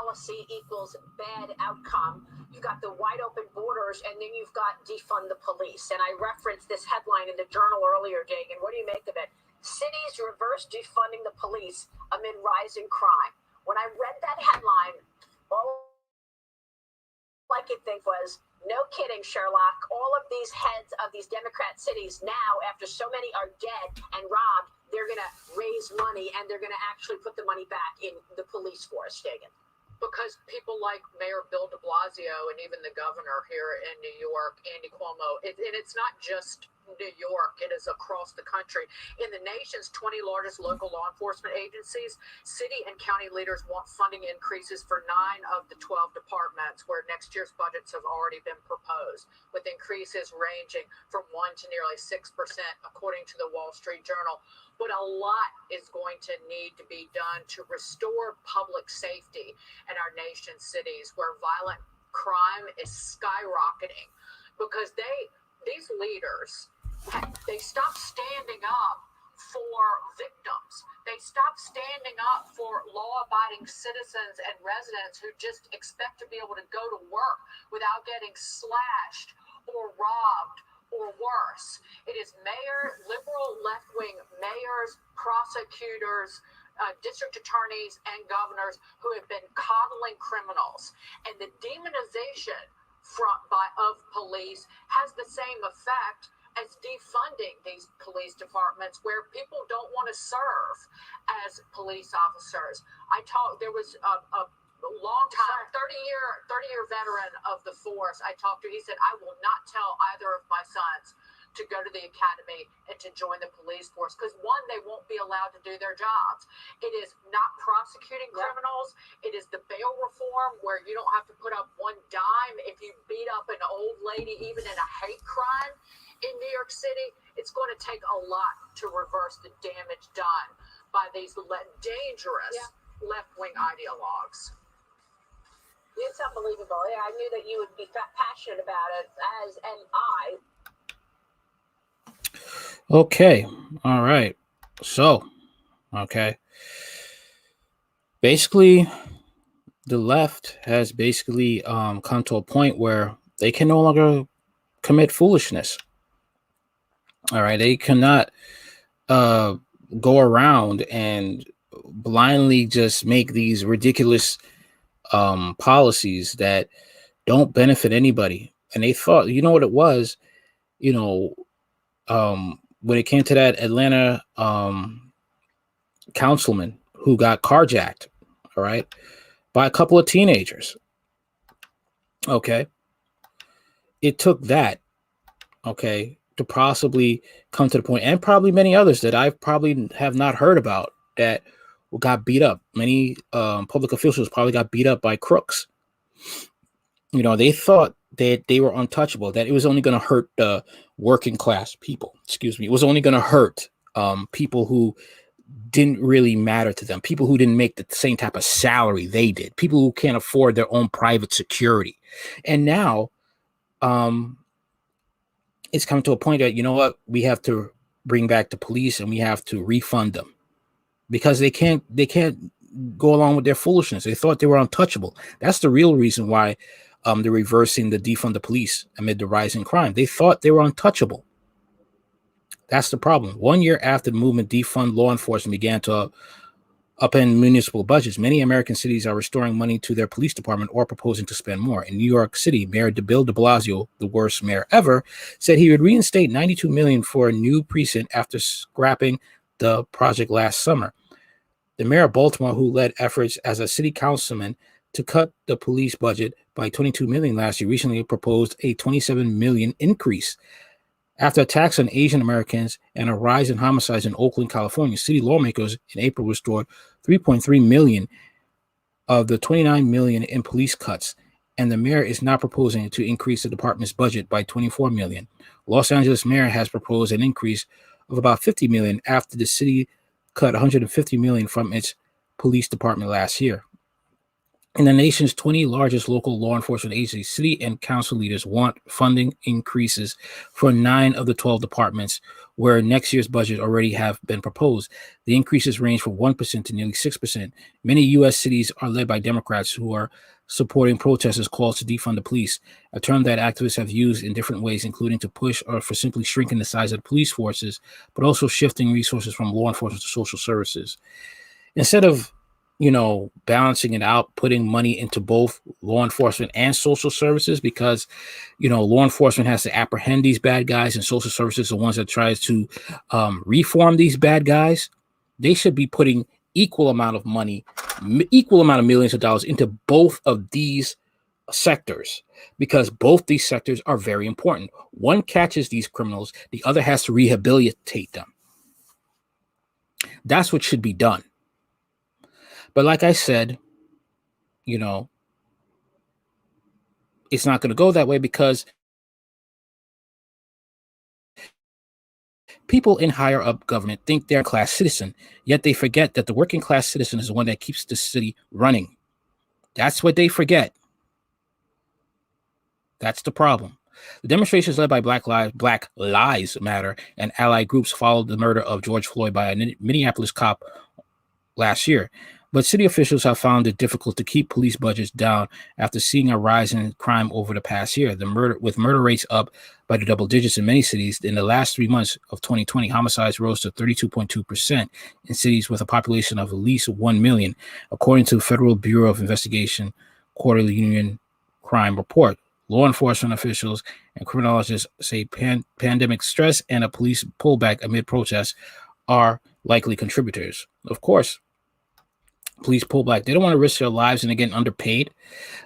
policy equals bad outcome. You've got the wide open borders, and then you've got defund the police. And I referenced this headline in the Journal earlier, Dagan. What do you make of it? Cities reverse defunding the police amid rising crime. When I read that headline, all I could think was, no kidding, Sherlock. All of these heads of these Democrat cities now, after so many are dead and robbed, they're going to raise money and they're going to actually put the money back in the police force, Dagan. Because people like Mayor Bill de Blasio and even the governor here in New York, Andy Cuomo, and it's not just New York, it is across the country. In the nation's 20 largest local law enforcement agencies, city and county leaders want funding increases for 9 of the 12 departments where next year's budgets have already been proposed, with increases ranging from 1 to nearly 6%, according to the Wall Street Journal. But a lot is going to need to be done to restore public safety in our nation's cities, where violent crime is skyrocketing because these leaders, they stop standing up for victims. They stop standing up for law-abiding citizens and residents who just expect to be able to go to work without getting slashed or robbed or worse. It is liberal left-wing mayors, prosecutors, district attorneys, and governors who have been coddling criminals. And the demonization of police has the same effect as defunding these police departments, where people don't want to serve as police officers. There was a long time, 30-year veteran of the force I talked to. He said, I will not tell either of my sons to go to the academy and to join the police force because, one, they won't be allowed to do their jobs. It is not prosecuting criminals. It is the bail reform where you don't have to put up one dime if you beat up an old lady, even in a hate crime in New York City. It's going to take a lot to reverse the damage done by these dangerous left-wing ideologues. It's unbelievable. Yeah, I knew that you would be passionate about it, as am I. Okay. All right. So, okay. Basically, the left has basically come to a point where they can no longer commit foolishness. All right. They cannot go around and blindly just make these ridiculous policies that don't benefit anybody. And they thought, you know what it was, when it came to that Atlanta councilman who got carjacked, all right, by a couple of teenagers. Okay. It took that, okay, to possibly come to the point, and probably many others that I probably have not heard about, that got beat up. Many public officials probably got beat up by crooks. They thought that they were untouchable, that it was only going to hurt the working class people. It was only going to hurt people who didn't really matter to them, people who didn't make the same type of salary they did, people who can't afford their own private security. And now it's come to a point that, you know what, we have to bring back the police and we have to refund them because they can't go along with their foolishness. They thought they were untouchable. That's the real reason why they're reversing the defund the police amid the rising crime. They thought they were untouchable. That's the problem. 1 year after the movement defund law enforcement began to upend municipal budgets, many American cities are restoring money to their police department or proposing to spend more. In New York City, Mayor Bill de Blasio, the worst mayor ever, said he would reinstate $92 million for a new precinct after scrapping the project last summer. The mayor of Baltimore, who led efforts as a city councilman to cut the police budget by $22 million last year, recently proposed a $27 million increase. After attacks on Asian Americans and a rise in homicides in Oakland, California, city lawmakers in April restored $3.3 million of the $29 million in police cuts, and the mayor is now proposing to increase the department's budget by $24 million. Los Angeles mayor has proposed an increase of about $50 million after the city cut $150 million from its police department last year. In the nation's 20 largest local law enforcement agencies, city and council leaders want funding increases for 9 of the 12 departments where next year's budget already have been proposed. The increases range from 1% to nearly 6%. Many U.S. cities are led by Democrats who are supporting protesters' calls to defund the police, a term that activists have used in different ways, including to push or for simply shrinking the size of the police forces, but also shifting resources from law enforcement to social services. Instead of balancing it out, putting money into both law enforcement and social services, because, law enforcement has to apprehend these bad guys and social services, the ones that tries to reform these bad guys. They should be putting equal amount of money, equal amount of millions of dollars into both of these sectors, because both these sectors are very important. One catches these criminals, the other has to rehabilitate them. That's what should be done. But like I said, it's not going to go that way, because people in higher up government think they're a class citizen, yet they forget that the working class citizen is the one that keeps the city running. That's what they forget. That's the problem. The demonstrations led by Black Lives Matter and allied groups followed the murder of George Floyd by a Minneapolis cop last year. But city officials have found it difficult to keep police budgets down after seeing a rise in crime over the past year. With murder rates up by the double digits in many cities, in the last 3 months of 2020, homicides rose to 32.2% in cities with a population of at least 1 million, according to Federal Bureau of Investigation Quarterly Union Crime Report. Law enforcement officials and criminologists say pandemic stress and a police pullback amid protests are likely contributors. Of course, police pullback. They don't want to risk their lives and they're getting underpaid.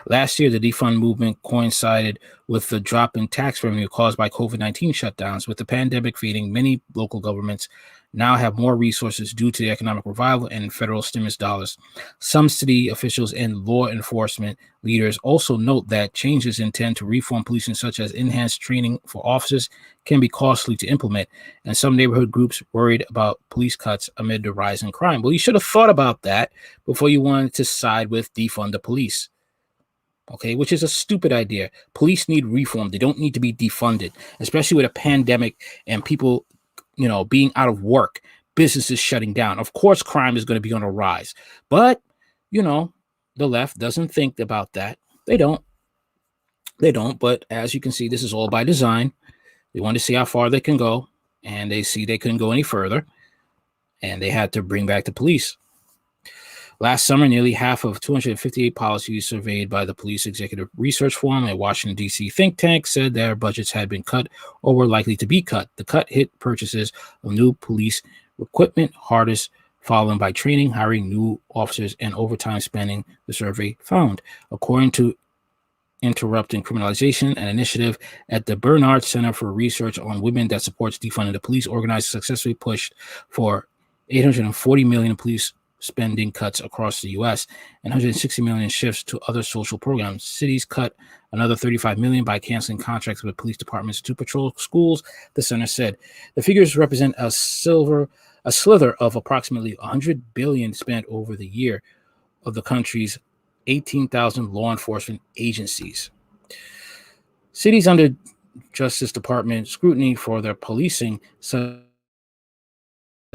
Last year, the defund movement coincided with the drop in tax revenue caused by COVID-19 shutdowns. With the pandemic fading, many local governments now have more resources due to the economic revival and federal stimulus dollars. Some city officials and law enforcement leaders also note that changes intended to reform policing, such as enhanced training for officers, can be costly to implement, and some neighborhood groups worried about police cuts amid the rise in crime. Well, you should have thought about that before you wanted to side with defund the police. Okay, which is a stupid idea. Police need reform. They don't need to be defunded, especially with a pandemic and people being out of work, businesses shutting down. Of course, crime is going to be on a rise. But, the left doesn't think about that. They don't. But as you can see, this is all by design. They want to see how far they can go, and they see they couldn't go any further, and they had to bring back the police. Last summer, nearly half of 258 policies surveyed by the Police Executive Research Forum, a Washington, D.C. think tank, said their budgets had been cut or were likely to be cut. The cut hit purchases of new police equipment hardest, followed by training, hiring new officers, and overtime spending, the survey found. According to Interrupting Criminalization, an initiative at the Bernard Center for Research on Women that supports defunding the police, organized successfully pushed for $840 million police spending cuts across the U.S. and $160 million shifts to other social programs. Cities cut another $35 million by canceling contracts with police departments to patrol schools, the center said. The figures represent a slither of approximately $100 billion spent over the year of the country's 18,000 law enforcement agencies. Cities under Justice Department scrutiny for their policing, such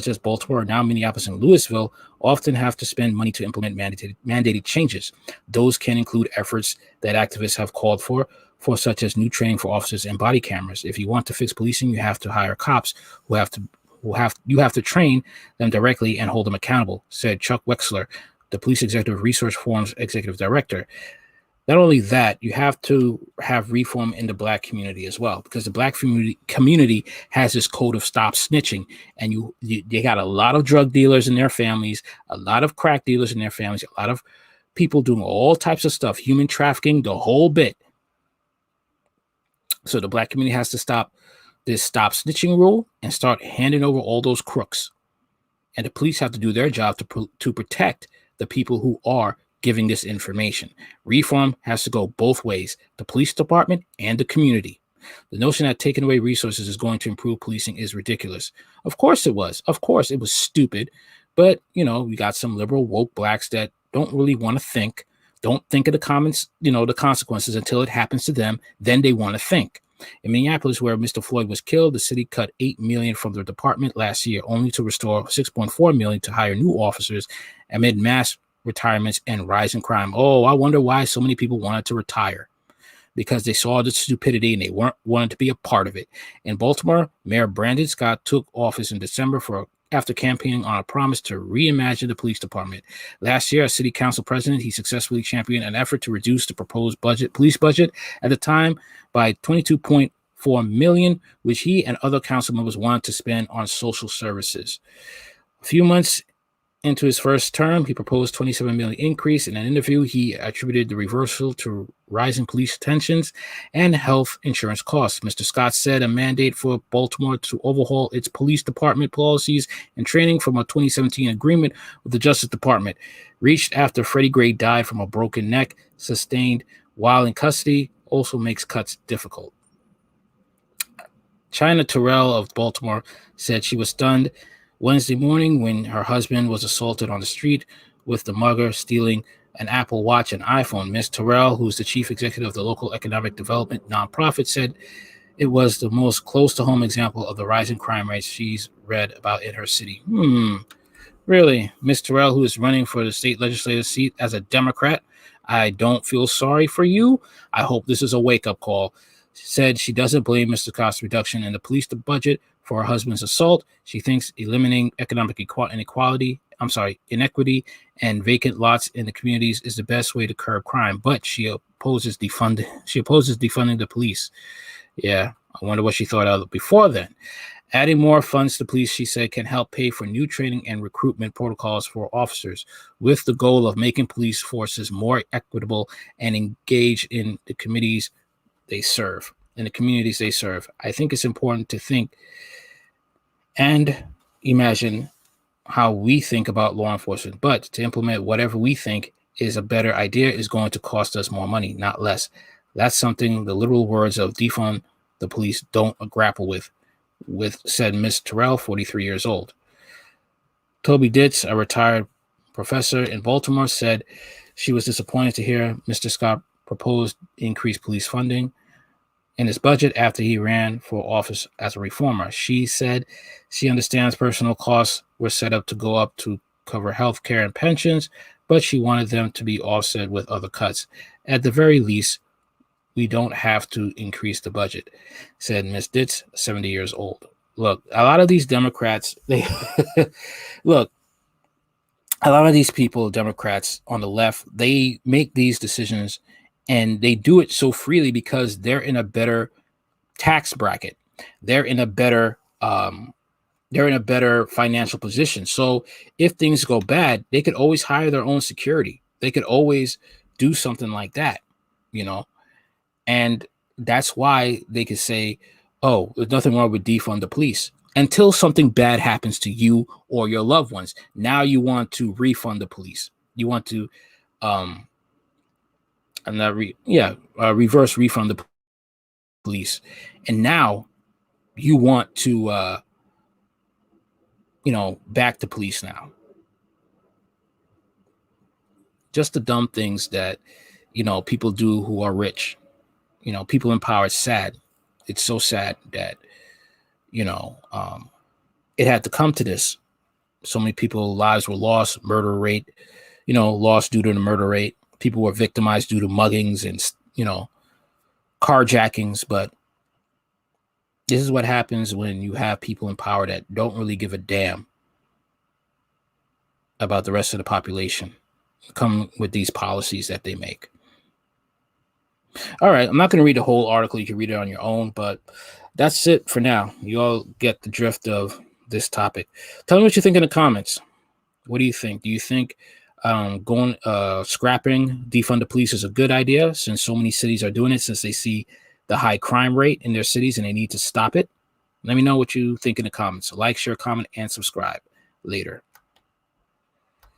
as Baltimore, now Minneapolis and Louisville, often have to spend money to implement mandated changes. Those can include efforts that activists have called for such as new training for officers and body cameras. If you want to fix policing, you have to hire cops who have to train them directly and hold them accountable, said Chuck Wexler, the Police Executive Research Forum's executive director. Not only that, you have to have reform in the Black community as well, because the Black community has this code of stop snitching, and they got a lot of drug dealers in their families, a lot of crack dealers in their families, a lot of people doing all types of stuff, human trafficking, the whole bit. So the Black community has to stop this stop snitching rule and start handing over all those crooks. And the police have to do their job to protect the people who are giving this information. Reform has to go both ways, the police department and the community. The notion that taking away resources is going to improve policing is ridiculous. Of course it was. Of course it was stupid. But, we got some liberal woke Blacks that don't really want to think, don't think of the comments, the consequences until it happens to them. Then they want to think. In Minneapolis, where Mr. Floyd was killed, the city cut $8 million from their department last year, only to restore $6.4 million to hire new officers amid mass retirements and rising crime. Oh, I wonder why so many people wanted to retire. Because they saw the stupidity and they wanted to be a part of it. In Baltimore, Mayor Brandon Scott took office in December after campaigning on a promise to reimagine the police department. Last year, as city council president, he successfully championed an effort to reduce the proposed police budget at the time by $22.4 million, which he and other council members wanted to spend on social services. A few months into his first term, he proposed $27 million increase. In an interview, he attributed the reversal to rising police tensions and health insurance costs. Mr. Scott said a mandate for Baltimore to overhaul its police department policies and training from a 2017 agreement with the Justice Department, reached after Freddie Gray died from a broken neck sustained while in custody, also makes cuts difficult. China Terrell of Baltimore said she was stunned Wednesday morning when her husband was assaulted on the street, with the mugger stealing an Apple Watch and iPhone. Ms. Terrell, who's the chief executive of the local economic development nonprofit, said it was the most close-to-home example of the rising crime rates she's read about in her city. Really? Ms. Terrell, who is running for the state legislative seat as a Democrat, I don't feel sorry for you. I hope this is a wake-up call. She said she doesn't blame Mr. Scott's reduction in the police budget for her husband's assault. She thinks eliminating economic inequity and vacant lots in the communities is the best way to curb crime, but she opposes defunding the police. Yeah, I wonder what she thought of before then. Adding more funds to police, she said, can help pay for new training and recruitment protocols for officers, with the goal of making police forces more equitable and engaged in the communities they serve. I think it's important to think and imagine how we think about law enforcement, but to implement whatever we think is a better idea is going to cost us more money, not less. That's something the literal words of defund the police don't grapple with, said Ms. Terrell, 43 years old. Toby Ditz, a retired professor in Baltimore, said she was disappointed to hear Mr. Scott proposed increased police funding in his budget after he ran for office as a reformer. She said she understands personal costs were set up to go up to cover health care and pensions, but she wanted them to be offset with other cuts. At the very least, we don't have to increase the budget, said Ms. Ditz, 70 years old. Look, a lot of these Democrats, a lot of these people, Democrats on the left, they make these decisions and they do it so freely because they're in a better tax bracket. They're in a better financial position. So if things go bad, they could always hire their own security. They could always do something like that, And that's why they could say, oh, there's nothing wrong with defund the police until something bad happens to you or your loved ones. Now you want to refund the police. You want to reverse refund the police. And now you want to, back the police now. Just the dumb things that, people do who are rich. People in power. It's sad. It's so sad that, it had to come to this. So many people's lives were lost, murder rate, lost due to the murder rate. People were victimized due to muggings and, carjackings. But this is what happens when you have people in power that don't really give a damn about the rest of the population, come with these policies that they make. All right, I'm not going to read the whole article. You can read it on your own, but that's it for now. You all get the drift of this topic. Tell me what you think in the comments. What do you think? Do you think scrapping defund the police is a good idea, since so many cities are doing it, since they see the high crime rate in their cities and they need to stop it? Let me know what you think in the comments. Like, share, comment, and subscribe. Later.